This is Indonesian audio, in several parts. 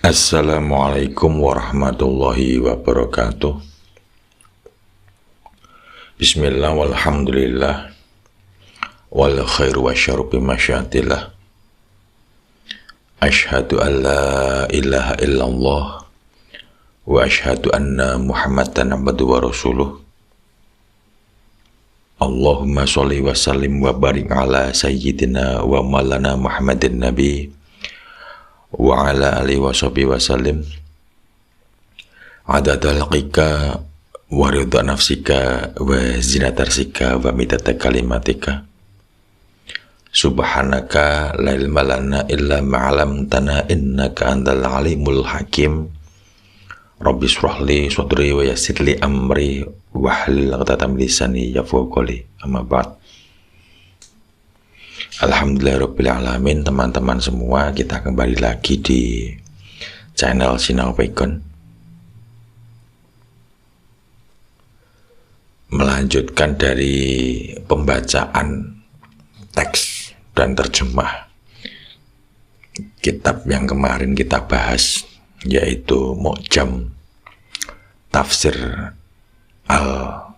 Assalamualaikum warahmatullahi wabarakatuh. Bismillah walhamdulillah wal khairu wasyarru bimasyatillah. Asyhadu an la ilaha illallah wa asyhadu anna Muhammadan abduhu wa rasuluh. Allahumma sholli wa sallim wa barik ala sayyidina wa maulana Muhammadin nabi wa ala alihi wa sahbihi wa sallim adada halqika wa ridha nafsika wa zinata arsika wa midada kalimatika subhanaka la ilma lana illa ma'alamtana innaka antal alimul hakim. Rabbi shrah li sadri wa yassir li amri wahlul 'uqdatam min lisani yafqahu qawli. Amma ba'd. Alhamdulillahirabbil alamin, teman-teman semua, kita kembali lagi di channel Sinau Pegon, melanjutkan dari pembacaan teks dan terjemah kitab yang kemarin kita bahas, yaitu Mu'jam Tafsir Al-Ahlam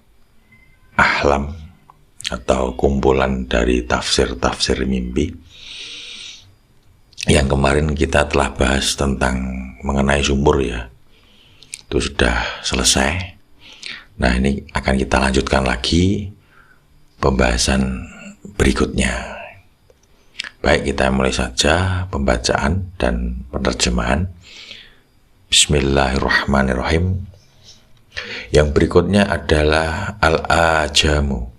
atau kumpulan dari tafsir-tafsir mimpi. Yang kemarin kita telah bahas tentang mengenai sumur, ya, itu sudah selesai. Nah, ini akan kita lanjutkan lagi pembahasan berikutnya. Baik, kita mulai saja pembacaan dan penerjemahan. Bismillahirrahmanirrahim. Yang berikutnya adalah Al-Ajamu,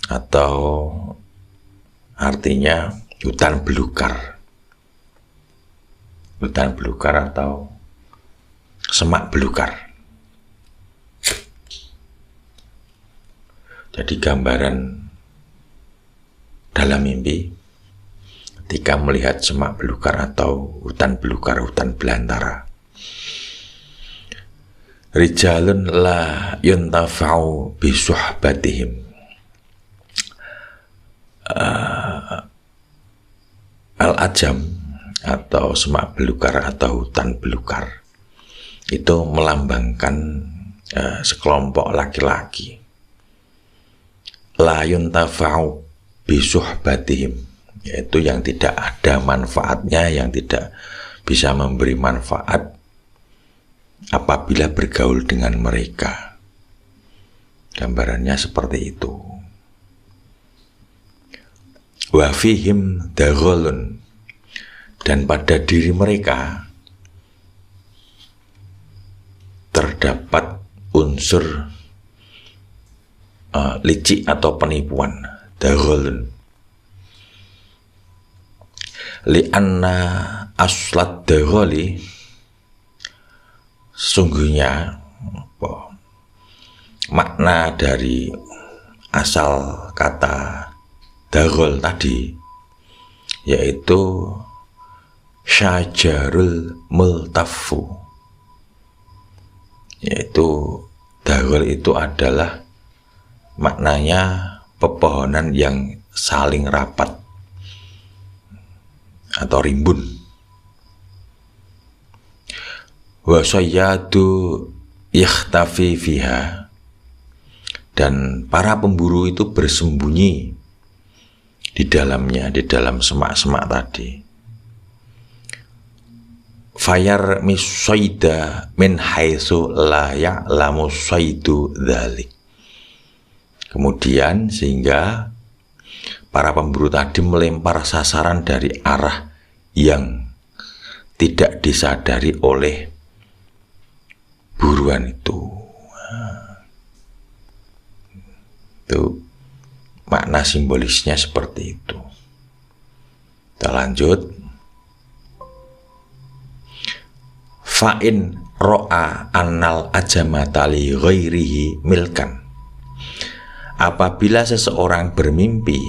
atau artinya hutan belukar. Hutan belukar atau semak belukar. Jadi gambaran dalam mimpi ketika melihat semak belukar atau hutan belukar, hutan belantara. Rijalun la yuntafa'u bisuhbatihim. Al-Ajam atau semak belukar atau hutan belukar itu melambangkan sekelompok laki-laki. La yuntafa'u bisuhbatihim, yaitu yang tidak ada manfaatnya, yang tidak bisa memberi manfaat apabila bergaul dengan mereka. Gambarannya seperti itu. Wa fihim daghalun, dan pada diri mereka terdapat unsur licik atau penipuan. Daghalun li'anna aslat daghali, sesungguhnya makna dari asal kata daghal tadi yaitu syajarul multafu, yaitu daghal itu adalah maknanya pepohonan yang saling rapat atau rimbun. Wa sayyadu yakhtafi fiha, dan para pemburu itu bersembunyi di dalamnya, di dalam semak-semak tadi. Fayar misoida min haitsu la ya'lamu saidu dzalik. Kemudian sehingga para pemburu tadi melempar sasaran dari arah yang tidak disadari oleh buruan itu. Itu makna simbolisnya seperti itu. Kita lanjut. Fa'in ro'a annal ajamata li ghairihi milkan. Apabila seseorang bermimpi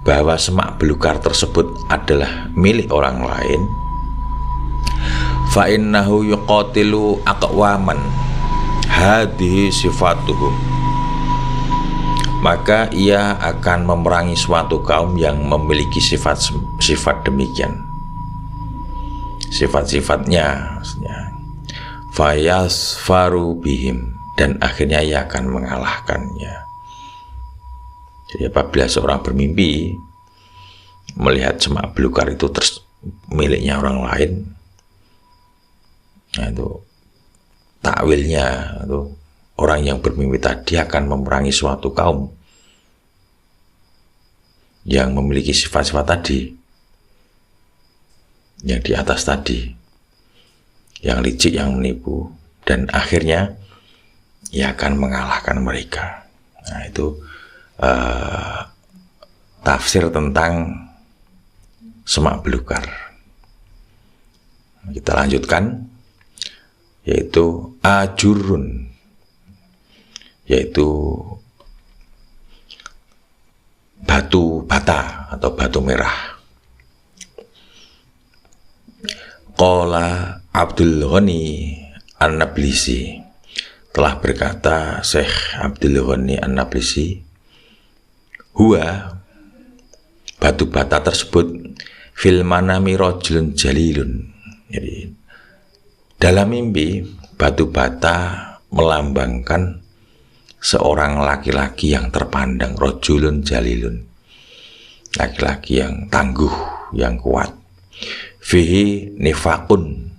bahwa semak belukar tersebut adalah milik orang lain, fa'innahu yuqatilu aqwaman hadhihi sifatuhum, maka ia akan memerangi suatu kaum yang memiliki sifat demikian. sifat-sifatnya, maksudnya fayasfaru bihim, dan akhirnya ia akan mengalahkannya. Jadi apabila seorang bermimpi melihat semak belukar itu terus miliknya orang lain, nah itu takwilnya itu orang yang bermimpi tadi akan memerangi suatu kaum yang memiliki sifat-sifat tadi, yang di atas tadi, yang licik, yang menipu, dan akhirnya ia akan mengalahkan mereka. Nah itu tafsir tentang semak belukar. Kita lanjutkan, yaitu ajurun, yaitu batu bata atau batu merah. Qala Abdul Ghani An-Nablisi, telah berkata Syekh Abdul Ghani An-Nablisi, huwa, batu bata tersebut, fil manami rajulun jalilun. Jadi dalam mimpi batu bata melambangkan seorang laki-laki yang terpandang, rajulun jalilun, laki-laki yang tangguh, yang kuat. Fihi nifakun,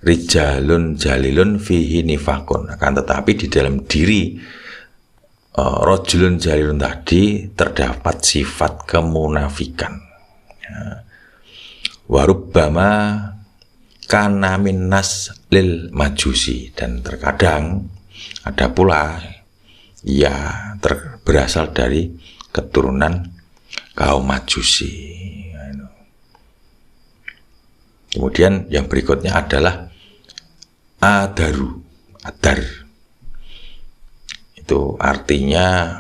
rijalun jalilun fihi nifakun. Akan tetapi di dalam diri rajulun jalilun tadi terdapat sifat kemunafikan. Warubbama kana min naslil majusi, dan terkadang ada pula ia berasal dari keturunan kaum majusi. Kemudian yang berikutnya adalah adaru. Adar itu artinya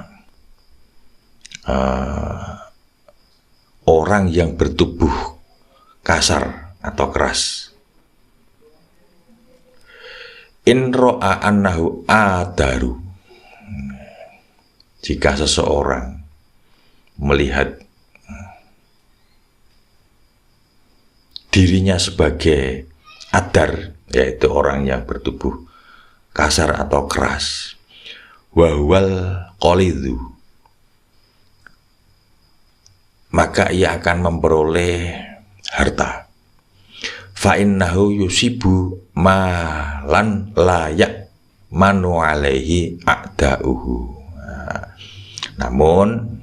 orang yang bertubuh kasar atau keras. In ro'a annahu adaru, jika seseorang melihat dirinya sebagai adar, yaitu orang yang bertubuh kasar atau keras, wahwal qolidhu, maka ia akan memperoleh harta. Fa innahu yusibu malan layak manu alaihi a'da'uhu. Namun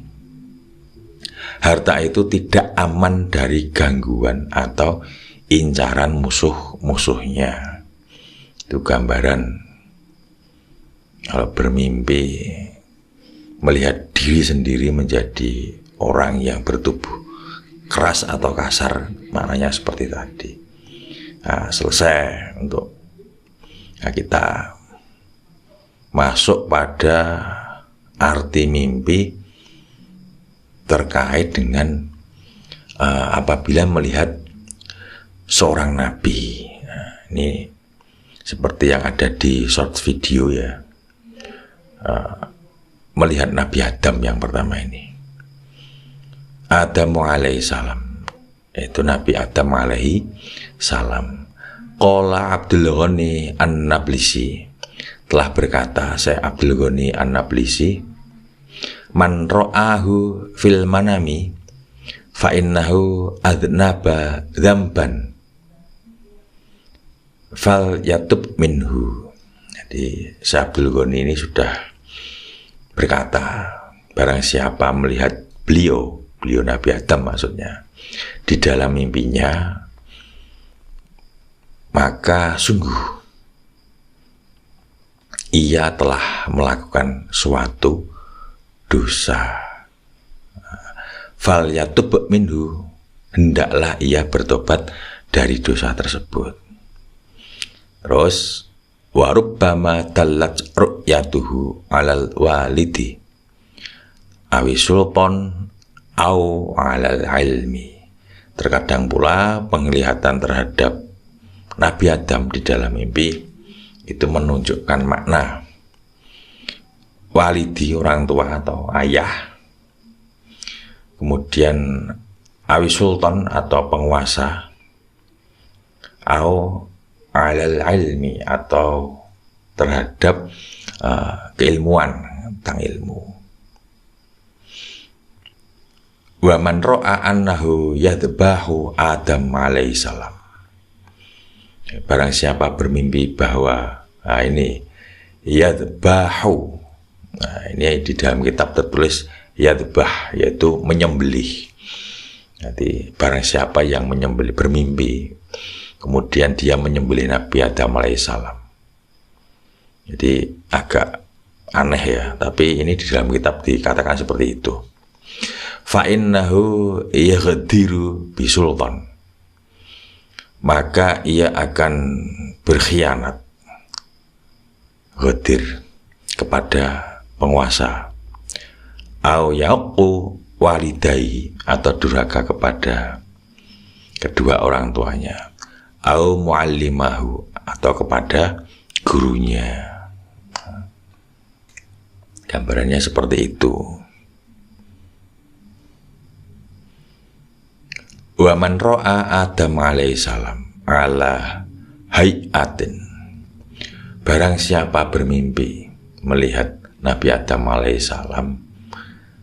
harta itu tidak aman dari gangguan atau incaran musuh-musuhnya. Itu gambaran kalau bermimpi melihat diri sendiri menjadi orang yang bertubuh keras atau kasar, maknanya seperti tadi. Nah, selesai untuk kita masuk pada arti mimpi terkait dengan apabila melihat seorang nabi. Nah, ini seperti yang ada di short video ya, melihat Nabi Adam yang pertama ini, Adam alaihi salam, yaitu Nabi Adam alaihi salam. Qala Abdul Ghani An-Nablisi, telah berkata saya Abdul Ghani An-Nablisi, man ro'ahu fil manami fa innahu adnaba dzamban fal yatub minhu. Jadi Syekh Abdul Ghani ini sudah berkata, barang siapa melihat beliau Nabi Adam maksudnya di dalam mimpinya, maka sungguh ia telah melakukan suatu dosa. Fal yatub minhu, hendaklah ia bertobat dari dosa tersebut. Terus warubbama dallat ru'yatuhu alal walidi awi sulpon au alal ilmi. Terkadang pula penglihatan terhadap Nabi Adam di dalam mimpi itu menunjukkan makna walidi, orang tua atau ayah, kemudian awi sultan atau penguasa, au alal ilmi, atau terhadap keilmuan, tentang ilmu. Wa man ra'a annahu yadbahu Adam alaihissalam. Barang siapa bermimpi bahwa ini yadbahu, ini di dalam kitab tertulis yadbah, yaitu menyembelih. Jadi barang siapa yang menyembelih, bermimpi kemudian dia menyembelih Nabi Adam alaihissalam. Jadi agak aneh ya, tapi ini di dalam kitab dikatakan seperti itu. Fa innahu yaghdiru bisultan, maka ia akan berkhianat, ghadir, kepada penguasa, au yaqu walidai, atau durhaka kepada kedua orang tuanya, au muallimahu, atau kepada gurunya. Gambarannya seperti itu. Wa man ra'a Adam alaihissalam ala hayatin, barang siapa bermimpi melihat Nabi Adam alaihissalam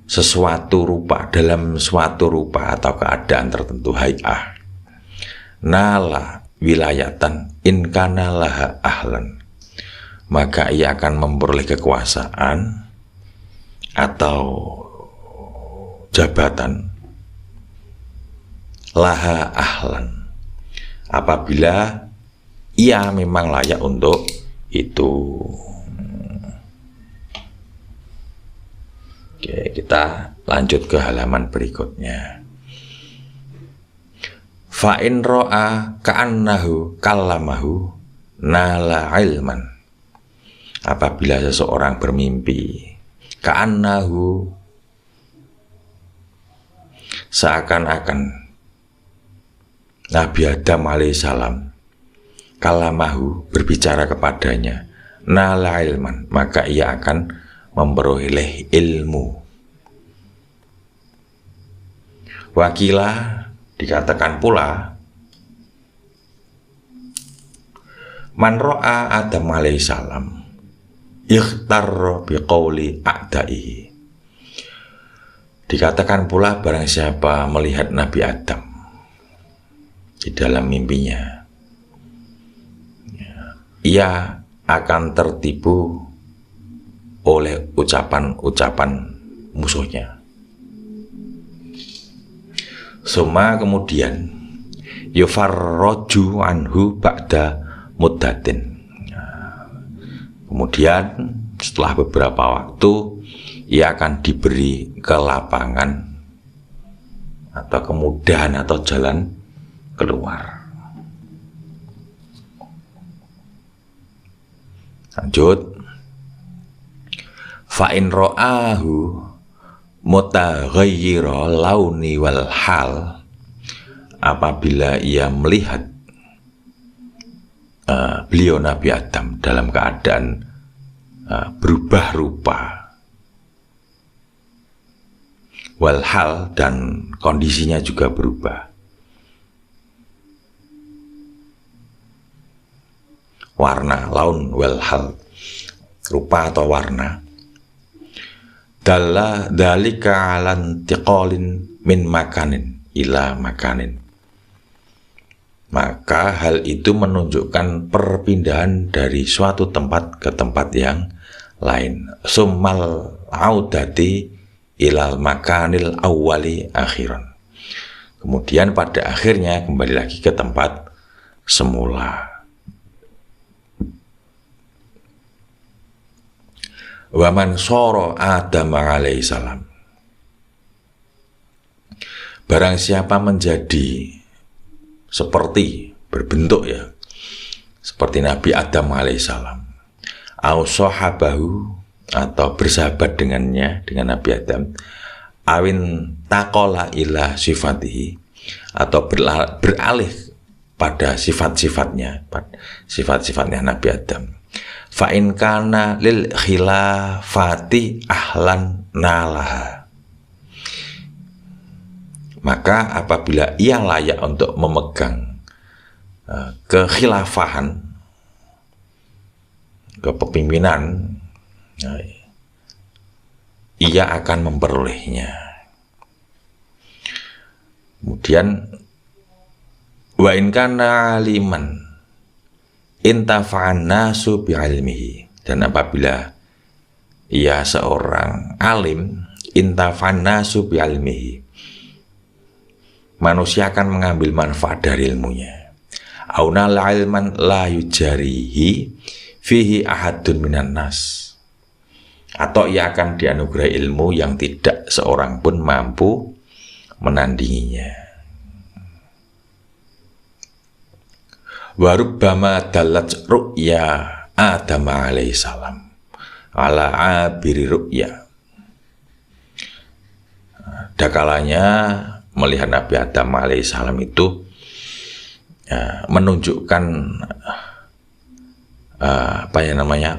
sesuatu rupa, dalam suatu rupa atau keadaan tertentu, hay'ah, nala wilayatan in kana laha ahlan, maka ia akan memperoleh kekuasaan atau jabatan, laha ahlan, apabila ia memang layak untuk itu. Oke, kita lanjut ke halaman berikutnya. Fa in ra'a ka'annahu kallamahu nala ilman, apabila seseorang bermimpi ka'annahu, seakan-akan Nabi Adam alaihissalam kalamahu, berbicara kepadanya, nala ilman, maka ia akan memperoleh ilmu. Wakilah, dikatakan pula, man ra'a Adam alaihissalam ikhtarra biqauli a'da'ihi, dikatakan pula barang siapa melihat Nabi Adam di dalam mimpinya, ia akan tertipu oleh ucapan-ucapan musuhnya. Suma kemudian yufarroju anhu ba'da muddatin, kemudian setelah beberapa waktu ia akan diberi kelapangan atau kemudahan atau jalan keluar. Lanjut. Fa in ra'ahu mutaghayyira launi wal hal, apabila ia melihat beliau Nabi Adam dalam keadaan berubah rupa, wal hal, dan kondisinya juga berubah, warna, laun wal hal, rupa atau warna, dalla dalika ala intiqalin min makanin ila makanin, maka hal itu menunjukkan perpindahan dari suatu tempat ke tempat yang lain. Summal audati ilal makanil awwali akhiran, kemudian pada akhirnya kembali lagi ke tempat semula. Wa man soro Adam alaihissalam, barang siapa menjadi seperti, berbentuk ya, seperti Nabi Adam alaihissalam, au sahabahu, atau bersahabat dengannya, dengan Nabi Adam, awin takola ila sifatihi, atau beralih pada sifat-sifatnya, sifat-sifatnya Nabi Adam. Fa in kana lil khilafati ahlan nalaha, maka apabila ia layak untuk memegang kekhilafahan, kepemimpinan, ia akan memperolehnya. Kemudian wa in kana aliman intafa'an nasu bi'ilmihi, dan apabila ia seorang alim, intafa'an nasu bi'ilmihi, manusia akan mengambil manfaat dari ilmunya. Auna la ilman la yujarihi fihi ahadun minan nas, atau ia akan dianugerahi ilmu yang tidak seorang pun mampu menandinginya. Wa rubbama dalat ru'ya Adam alaihissalam ala abiri ru'ya. Dakalanya melihat Nabi Adam alaihissalam itu menunjukkan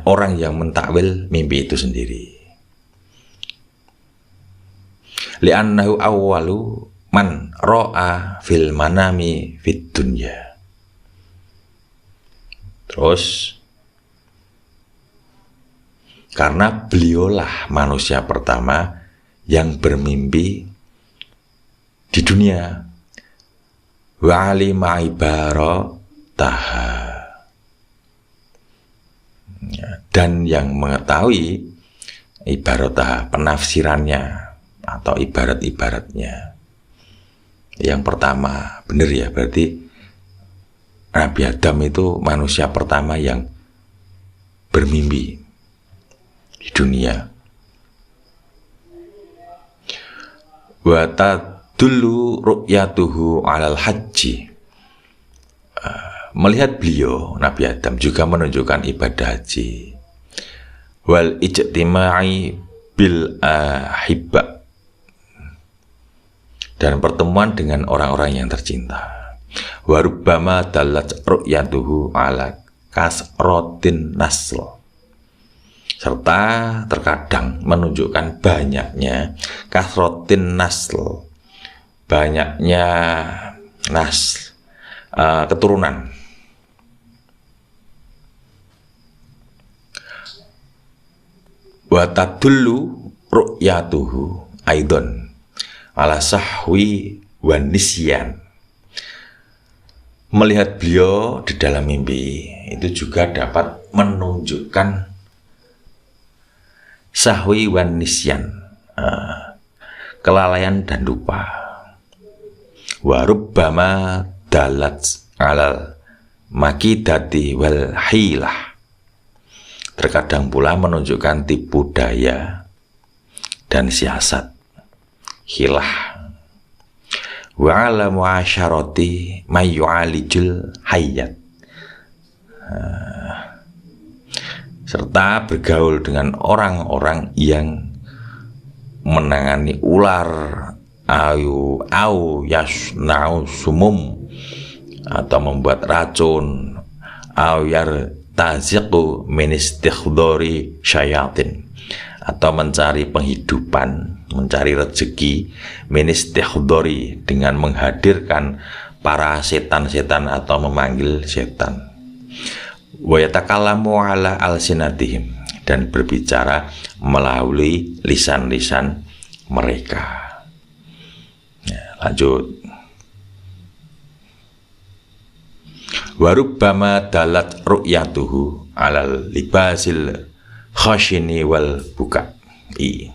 orang yang mentakwil mimpi itu sendiri. Li'annahu awwalu man ra'a fil manami fid dunya. Terus karena beliaulah manusia pertama yang bermimpi di dunia, wa alima ibarataha, dan yang mengetahui ibaratah, penafsirannya atau ibarat-ibaratnya. Yang pertama, benar ya, berarti Nabi Adam itu manusia pertama yang bermimpi di dunia. Wa tadullu ru'yatuhu 'alal haji. Melihat beliau Nabi Adam juga menunjukkan ibadah haji. Wal ijtima'i bil ahibba, dan pertemuan dengan orang-orang yang tercinta. Wa rubbama dalat ru'yatuhu 'ala kasratin nasl, serta terkadang menunjukkan banyaknya kasratin nasl, banyaknya nasl, keturunan. Wa tadullu ru'yatuhu aidon ala sahwi wa nisyan. Melihat beliau di dalam mimpi itu juga dapat menunjukkan sahwi wa nisyan, kelalaian dan lupa. Wa rubbama dalat alal makidati wal hilah, terkadang pula menunjukkan tipu daya dan siasat, hilah. Wa ala muasyarati may yu'alijul hayyat, serta bergaul dengan orang-orang yang menangani ular, au yasna'u sumum, atau membuat racun, au yartaziqu min istikhdari syayatin, atau mencari penghidupan, mencari rezeki, min istikhdari, dengan menghadirkan para setan-setan atau memanggil setan. Wa yatakallamu ala alsinatihim, dan berbicara melalui lisan-lisan mereka. Ya, lanjut. Wa rubbama dalat ru'yatuhu alal libasil khashini wal bukai.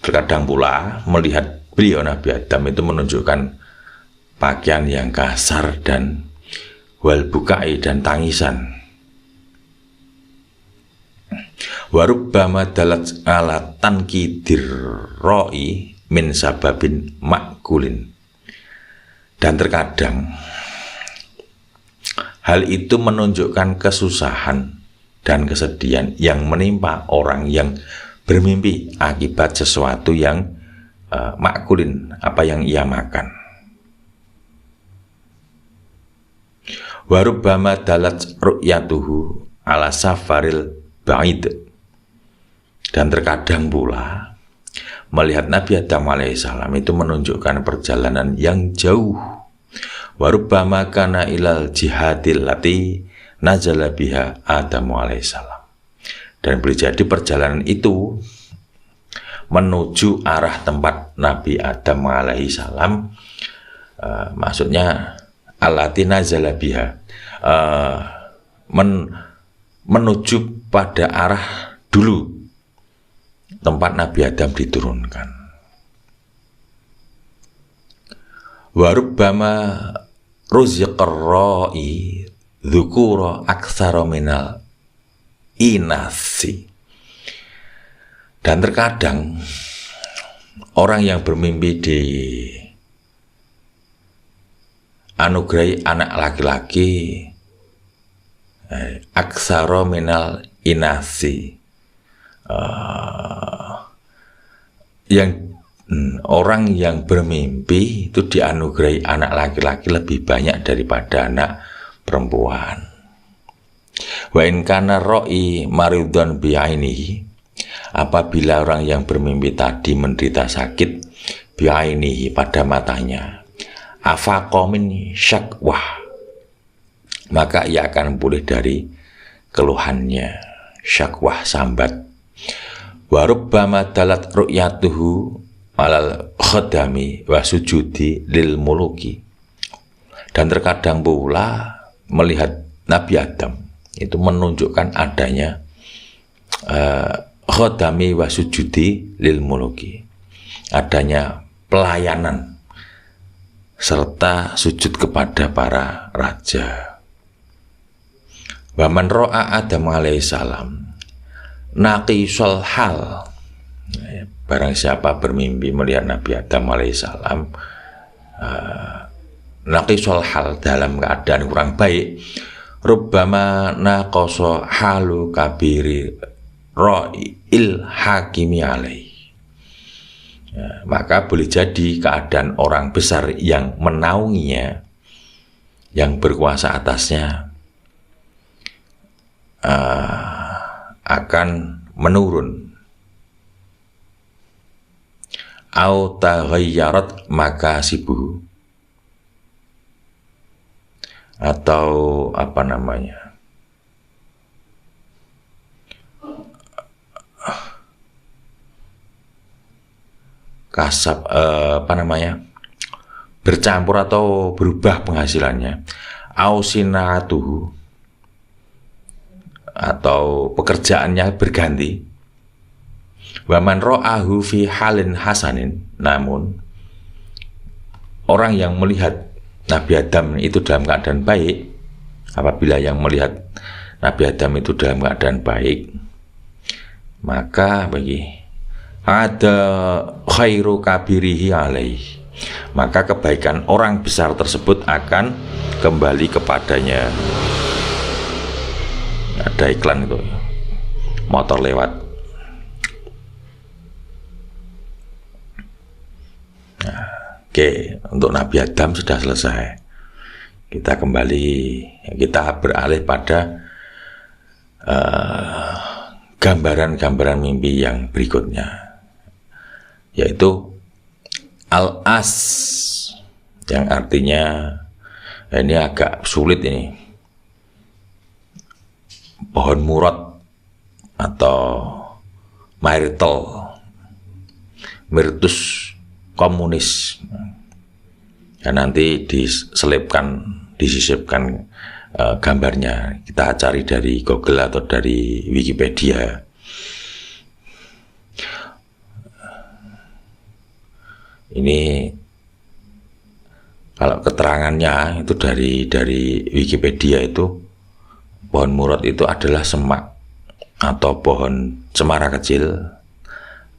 Terkadang pula melihat beliau Nabi Adam itu menunjukkan pakaian yang kasar dan wal bukai, dan tangisan. Wa rubbama dalat ala tankidir ra'i min sababin makulin, dan terkadang hal itu menunjukkan kesusahan dan kesedihan yang menimpa orang yang bermimpi akibat sesuatu yang makulin, apa yang ia makan. Wa rubbama dalat ru'yatuhu ala safaril ba'id, dan terkadang pula melihat Nabi Adam alaihissalam itu menunjukkan perjalanan yang jauh. Wa rubbama kana ilal jihadil lati nazala biha Adamu alaihissalam. Dan boleh jadi perjalanan itu menuju arah tempat Nabi Adam alaihissalam, maksudnya allati nazala biha, menuju pada arah dulu tempat Nabi Adam diturunkan. Wa rubbama ruziqar ra'i dzukura aktsara minal inasi. Dan terkadang orang yang bermimpi di anugerahi anak laki-laki aktsara minal inasi, orang yang bermimpi itu dianugerahi anak laki-laki lebih banyak daripada anak perempuan. Wa in kana ra'i maridun bi'ainihi, apabila orang yang bermimpi tadi menderita sakit bi'ainihi pada matanya, afaqa min syakwah, maka ia akan pulih dari keluhannya, syakwah sambat. Wa rubbama dalat ru'yatuhu alal khadami wa sujudi lil muluki. Dan terkadang pula melihat Nabi Adam itu menunjukkan adanya khadami wa sujudi lil muluki, adanya pelayanan serta sujud kepada para raja. Wa man ra'a Adam alaihissalam naqisal hal, barang siapa bermimpi melihat Nabi Adam alaihissalam naqisal hal, dalam keadaan kurang baik, rubbama naqasa halu kabiri ra'il hakimi alaih, maka boleh jadi keadaan orang besar yang menaunginya, yang berkuasa atasnya, akan menurun. Au taghayyarat makasibuhu, atau apa namanya, kasab, bercampur atau berubah penghasilannya. Au sinatuhu, atau pekerjaannya berganti. Wa man ra'ahu fi halin hasanin, namun orang yang melihat Nabi Adam itu dalam keadaan baik, apabila yang melihat Nabi Adam itu dalam keadaan baik, maka bagi ada khairu kabirihi alaih, maka kebaikan orang besar tersebut akan kembali kepadanya. Ada iklan itu, motor lewat. Oke, untuk Nabi Adam sudah selesai. Kita kembali, kita beralih pada gambaran-gambaran mimpi yang berikutnya, yaitu al-as, yang artinya ini agak sulit ini, pohon murad atau myrtle, myrtus komunis. Dan nanti disisipkan gambarnya, kita cari dari Google atau dari Wikipedia. Ini kalau keterangannya itu dari Wikipedia, itu pohon murad itu adalah semak atau pohon cemara kecil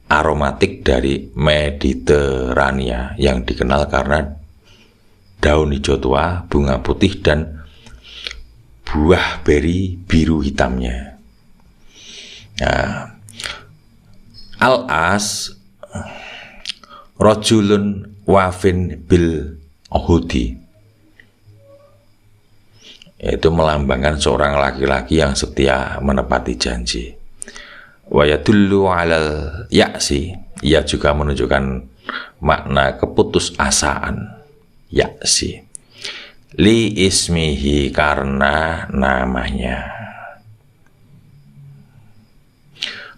aromatik dari Mediterania yang dikenal karena daun hijau tua, bunga putih, dan buah beri biru hitamnya. Nah, al-as rajulun wafin bil uhudi, yaitu melambangkan seorang laki-laki yang setia menepati janji. Wa yadullu alal ya'si, ia juga menunjukkan makna keputusasaan, ya'si. li ismihi karena namanya.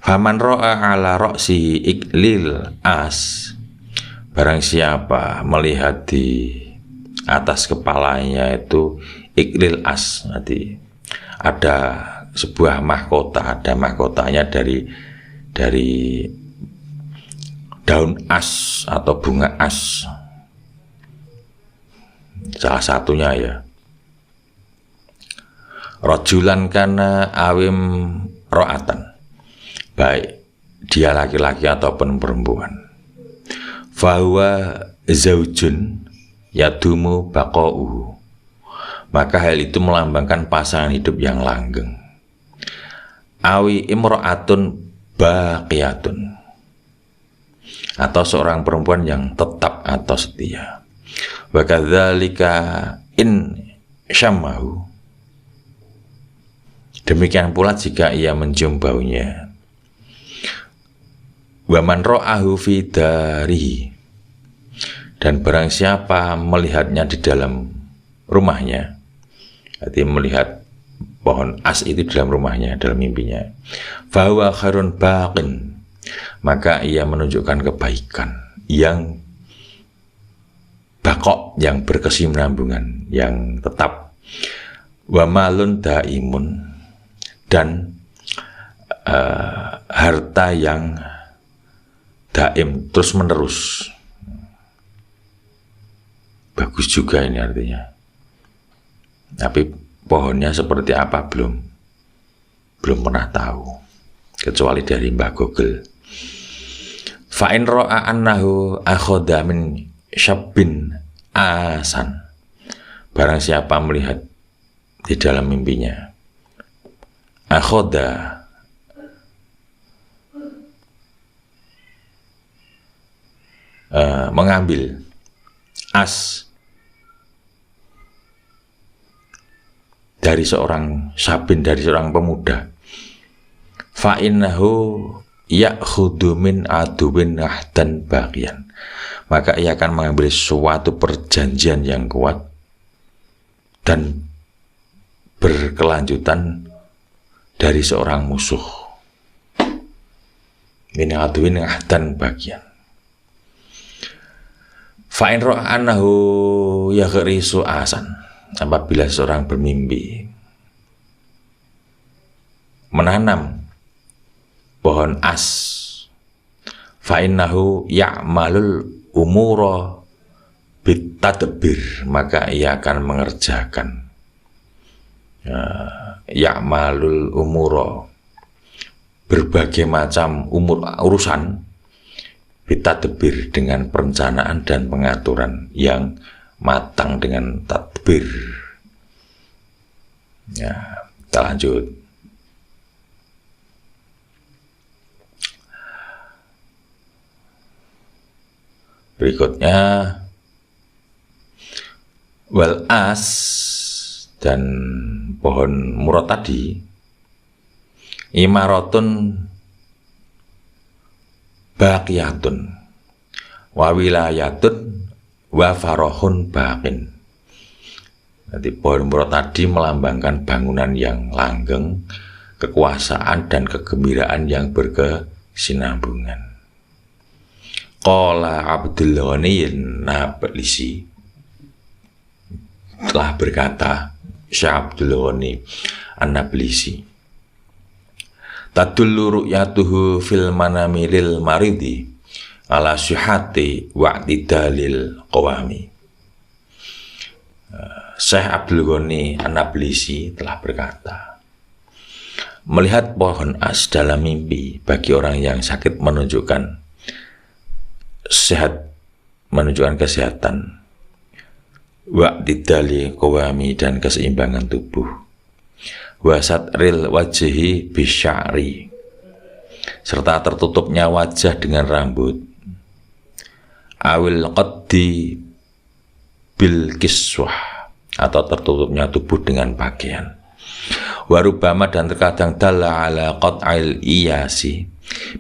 Faman ro'a ala ro'si iklil as, barang siapa melihat di atas kepalanya itu iklil as, nanti ada sebuah mahkota, ada mahkotanya dari daun as atau bunga as, salah satunya ya. Rojulan kana awim ro'atan, baik dia laki-laki ataupun perempuan. Fahuwa zaujun yadumu baqa'uhu, maka hal itu melambangkan pasangan hidup yang langgeng. Awi imra'atun baqiyatun, atau seorang perempuan yang tetap atau setia. Wa kadzalika in syammahu, demikian pula jika ia mencium baunya. Wa man ra'ahu fi darihi, dan barang siapa melihatnya di dalam rumahnya, berarti melihat pohon as itu di dalam rumahnya, dalam mimpinya, fa huwa khairun baqin, maka ia menunjukkan kebaikan yang bakok, yang berkesinambungan, yang tetap. Wa malun daimun, dan harta yang daim, terus menerus. Bagus juga ini artinya. Tapi pohonnya seperti apa belum pernah tahu, kecuali dari Mbah Google. Fa in ra'a annahu akhadha min syabbin asan, barang siapa melihat di dalam mimpinya, akhadha mengambil as dari seorang syabin, dari seorang pemuda, fa innahu ya'khudhu min aduwin ahdan baqiyan, maka ia akan mengambil suatu perjanjian yang kuat dan berkelanjutan dari seorang musuh. Min aduwin ahdan baqiyan. Fa in ra'a annahu yaghrisu asan, apabila seorang bermimpi menanam pohon as, fa innahu ya'malul umura bitadbir, maka ia akan mengerjakan ya'malul umura, berbagai macam urusan, bitadbir, dengan perencanaan dan pengaturan yang matang, dengan tadbir. Ya, kita lanjut. Berikutnya, wal as, dan pohon murad tadi, imaratun baqiyatun wa wilayatun wa farahun baqin. Nanti pohon murad tadi melambangkan bangunan yang langgeng, kekuasaan dan kegembiraan yang berkesinambungan. Qala Abdul Ghani An-Nablisi, telah berkata Syekh Abdul Ghani An-Nablisi, tadullu ru'yatuhu fil manami lil maridi ala syihati wa'tidalil qawami. Syekh Abdul Ghani An-Nablisi telah berkata, melihat pohon as dalam mimpi bagi orang yang sakit menunjukkan sehat, menunjukkan kesehatan, wa'tidali qawami, dan keseimbangan tubuh, wasatril wajhi bisya'ri, serta tertutupnya wajah dengan rambut, awil qaddi bil kiswah, atau tertutupnya tubuh dengan pakaian, warubama, dan terkadang dalla ala qat'il iyasi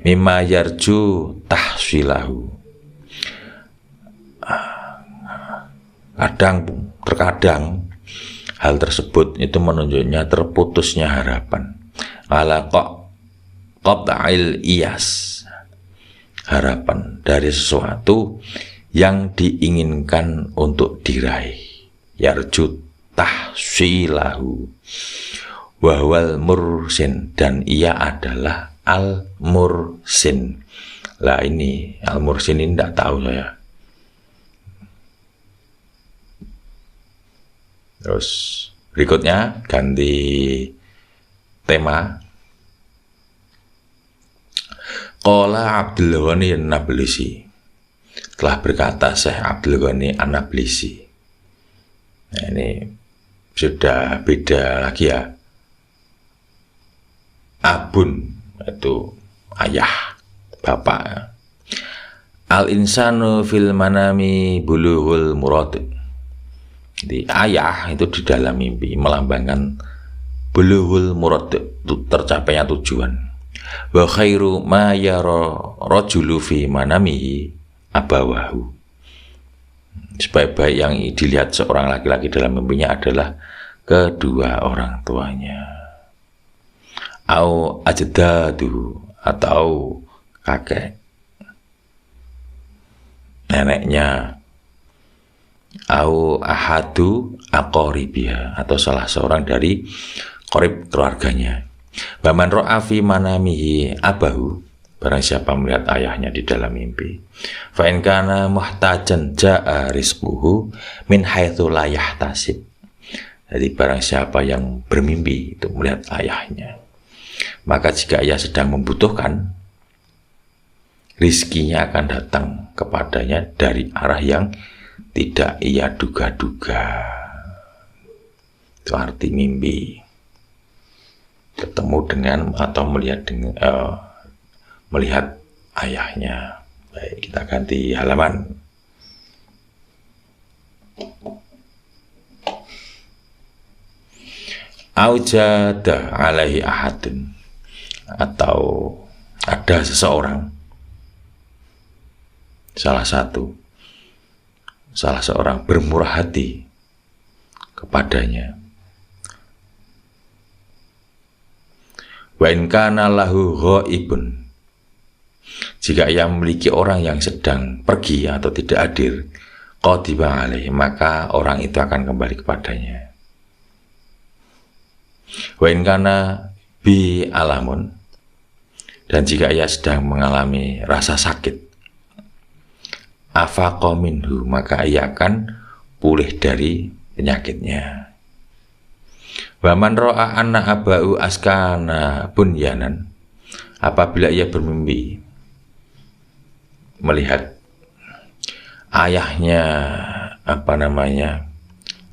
mimma yarju tahsilahu, kadang terkadang hal tersebut itu menunjuknya terputusnya harapan. Ala qat'il iyas, harapan dari sesuatu yang diinginkan untuk diraih. Yarju tahsilahu wahwal mursin, dan ia adalah al mursin. Lah ini al mursin ini tidak tahu saya. Terus berikutnya ganti tema. Qala Abdul Ghani An-Nablisi, telah berkata Syekh Abdul Ghani An-Nablisi. Nah, ini sudah beda lagi ya. Abun itu ayah, bapak. Al insanu fil manami bulughul murad. Jadi ayah itu di dalam mimpi melambangkan bulughul murad, tercapainya tujuan. Wa khairu ma yara rajulu fi manamihi abawahu. Sebaik-baik yang dilihat seorang laki-laki dalam mimpinya adalah kedua orang tuanya. Au ajdadu, atau kakek neneknya. Au ahadu aqoribia, atau salah seorang dari qorib keluarganya. Baman ro'a fi manamihi abahu, barang siapa melihat ayahnya di dalam mimpi. Fa in kana muhtajan ja'a rizquhu min haitsu la yahtasib. Jadi barang siapa yang bermimpi itu melihat ayahnya, maka jika ia sedang membutuhkan, rizkinya akan datang kepadanya dari arah yang tidak ia duga-duga. Itu arti mimpi. Ketemu dengan atau melihat ayahnya. Baik, kita ganti halaman. Aujada alaihi ahadun, atau ada seseorang, salah seorang bermurah hati kepadanya. Wa in kana lahu ghaibun, jika ia memiliki orang yang sedang pergi atau tidak hadir, qadiba alaihi, maka orang itu akan kembali kepadanya. Wa in kana bi alamun, dan jika ia sedang mengalami rasa sakit, afaqa minhu, maka ia akan pulih dari penyakitnya. Wa man ra'a anna aba'u askana bunyanan, apabila ia bermimpi melihat ayahnya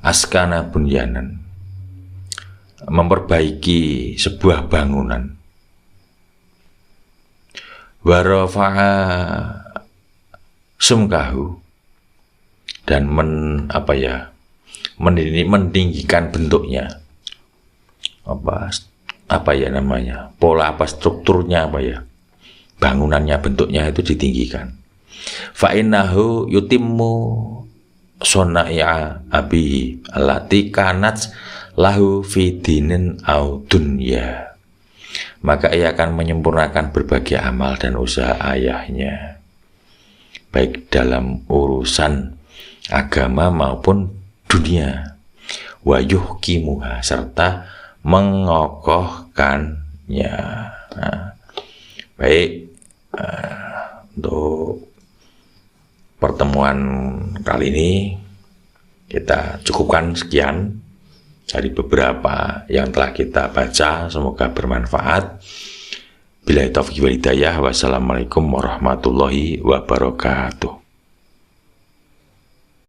askana bunyanan, memperbaiki sebuah bangunan. Wa rafa'a sumkahu, dan meninggikan bentuknya, pola strukturnya bangunannya, bentuknya itu ditinggikan. Fa innahu yutimmu sonai'a abihi allati kanat lahu fi dinin au dunya, maka ia akan menyempurnakan berbagai amal dan usaha ayahnya, baik dalam urusan agama maupun dunia. Wa yuhkimuha, serta mengokohkannya. Baik, untuk pertemuan kali ini kita cukupkan sekian dari beberapa yang telah kita baca. Semoga bermanfaat. Billahi taufiq wal hidayah. Wassalamualaikum warahmatullahi wabarakatuh.